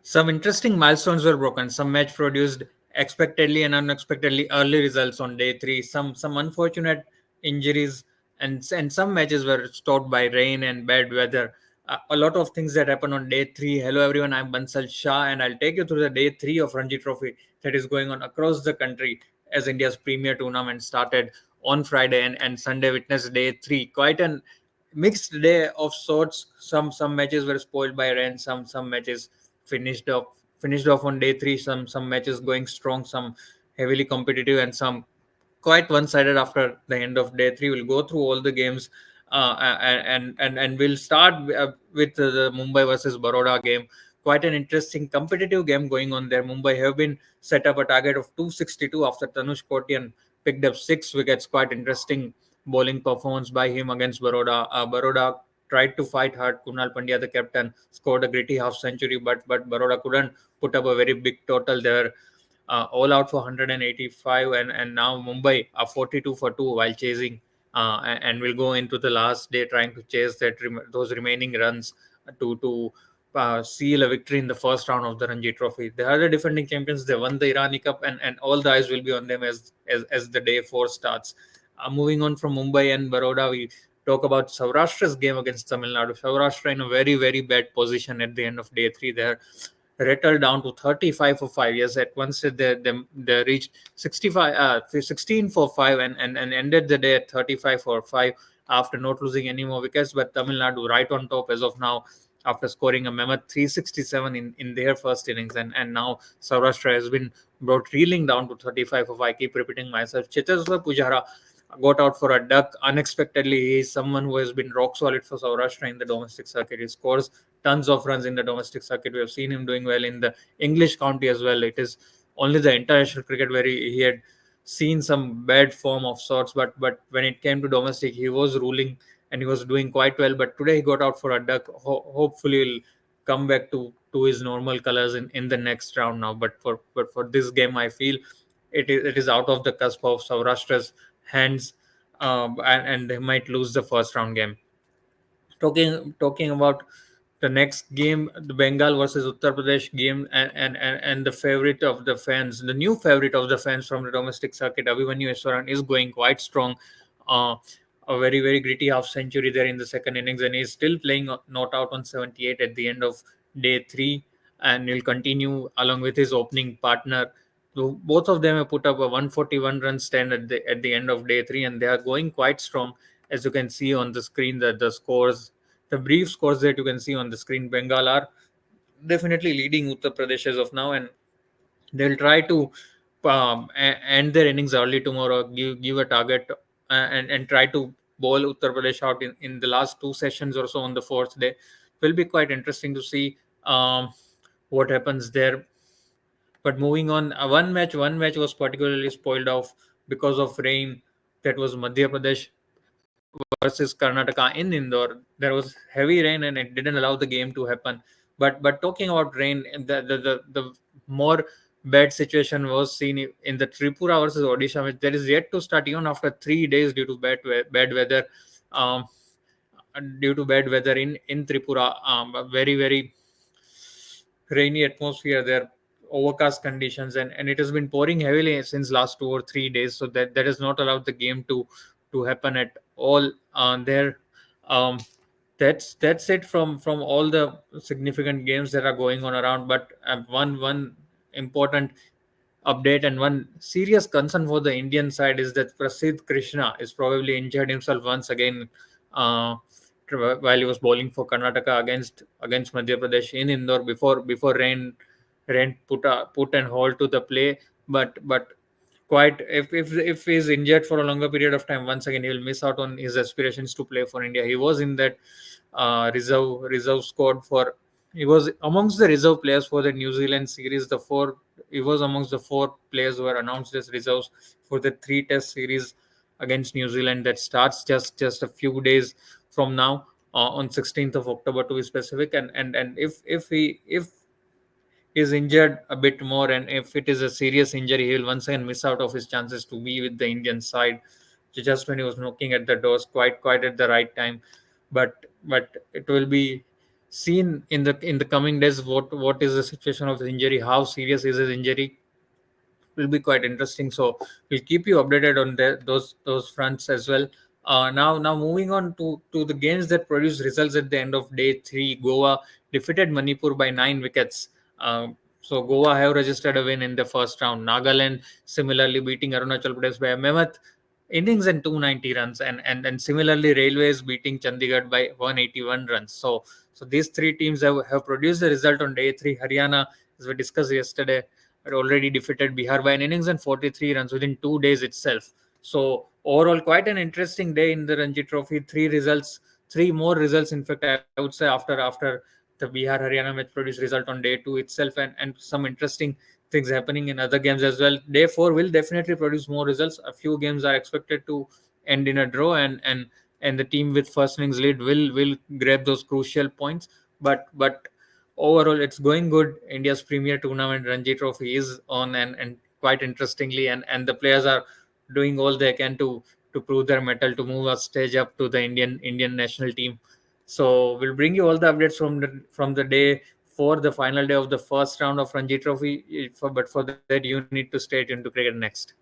Some interesting milestones were broken. Some match produced expectedly and unexpectedly early results on day three. Some unfortunate injuries, and some matches were stopped by rain and bad weather. A lot of things that happened on day three. Hello everyone, I'm Bansal Shah, and I'll take you through the day three of Ranji Trophy that is going on across the country as India's premier tournament started on Friday, and Sunday witnessed day three. Quite an mixed day of sorts. Some matches were spoiled by rain. Some matches finished off finished off on day three. Some matches going strong, some heavily competitive, and some quite one-sided after the end of day three. We'll go through all the games, and we'll start with the Mumbai versus Baroda game. Quite an interesting competitive game going on there. Mumbai have been set up a target of 262 after Tanush Kotian picked up 6 wickets. Quite interesting bowling performance by him against Baroda. Baroda tried to fight hard. Kunal Pandya, the captain, scored a gritty half century, but Baroda couldn't put up a very big total there. All out for 185, and now Mumbai are 42 for 2 while chasing, and will go into the last day trying to chase those remaining runs to seal a victory in the first round of the Ranji Trophy. They are the defending champions. They won the Irani Cup, and all the eyes will be on them as the day four starts. Moving on from Mumbai and Baroda, we talk about Saurashtra's game against Tamil Nadu. Saurashtra in a very, very bad position at the end of day three. They're rattled down to 35 for 5 years. At once they reached 65 16 for 5, and ended the day at 35 for 5 after not losing any more wickets. But Tamil Nadu right on top as of now after scoring a mammoth 367 in their first innings, and now Saurashtra has been brought reeling down to 35 for 5. I keep repeating myself. Cheteshwar Pujara got out for a duck unexpectedly. He is someone who has been rock solid for Saurashtra in the domestic circuit. He scores tons of runs in the domestic circuit. We have seen him doing well in the English county as well. It is only the international cricket where he had seen some bad form of sorts, but when it came to domestic, he was ruling and he was doing quite well. But today he got out for a duck. Hopefully, he'll come back to his normal colors in the next round now. But for this game, I feel it is out of the cusp of Saurashtra's hands, and they might lose the first round game. Talking about the next game, the Bengal versus Uttar Pradesh game, and the favorite of the fans, the new favorite of the fans from the domestic circuit, Abhimanyu Eswaran, is going quite strong. Uh, a very, very gritty half century there in the second innings, and he's still playing not out on 78 at the end of day three, and he'll continue along with his opening partner. So both of them have put up a 141 run stand at the end of day three, and they are going quite strong. As you can see on the screen, the scores, the brief scores that you can see on the screen, Bengal are definitely leading Uttar Pradesh as of now, and they'll try to end their innings early tomorrow, give a target, and try to bowl Uttar Pradesh out in the last two sessions or so on the fourth day. Will be quite interesting to see what happens there. But moving on, one match was particularly spoiled off because of rain. That was Madhya Pradesh versus Karnataka in Indore. There was heavy rain and it didn't allow the game to happen. But talking about rain, the more bad situation was seen in the Tripura versus Odisha match. That is yet to start even after 3 days due to bad weather. Um, Due to bad weather in Tripura, a very, very rainy atmosphere there, overcast conditions, and it has been pouring heavily since last 2 or 3 days. So that has not allowed the game to happen at all there. Um, that's it from all the significant games that are going on around. But one important update and one serious concern for the Indian side is that Prasidh Krishna is probably injured himself once again, uh, while he was bowling for Karnataka against Madhya Pradesh in Indore before rain put an halt to the play. But quite, if he's injured for a longer period of time, once again he will miss out on his aspirations to play for India. He was in that reserve squad for. He was amongst the reserve players for the New Zealand series. He was amongst the four players who were announced as reserves for the three-test series against New Zealand that starts just a few days from now, on 16th of October to be specific. And if is injured a bit more, and if it is a serious injury, he will once again miss out of his chances to be with the Indian side just when he was knocking at the doors quite at the right time. But it will be seen in the coming days what is the situation of the injury, how serious is his injury, will be quite interesting. So we'll keep you updated on those fronts as well. Now moving on to the games that produced results at the end of day three. Goa defeated Manipur by 9 wickets. So Goa have registered a win in the first round. Nagaland similarly beating Arunachal Pradesh by a mammoth innings and 290 runs, and similarly Railways beating Chandigarh by 181 runs. So these three teams have produced the result on day three. Haryana, as we discussed yesterday, had already defeated Bihar by an innings and 43 runs within 2 days itself. So overall, quite an interesting day in the Ranji Trophy. Three more results. In fact, I would say after the Bihar Haryana match produced result on day two itself, and some interesting things happening in other games as well. Day four will definitely produce more results. A few games are expected to end in a draw, and the team with first innings lead will grab those crucial points. But overall, it's going good. India's premier tournament, Ranji Trophy, is on, and quite interestingly, and the players are doing all they can to prove their mettle, to move a stage up to the Indian national team. So we'll bring you all the updates from the day for the final day of the first round of Ranji Trophy. But for that, you need to stay tuned to Cricket Next.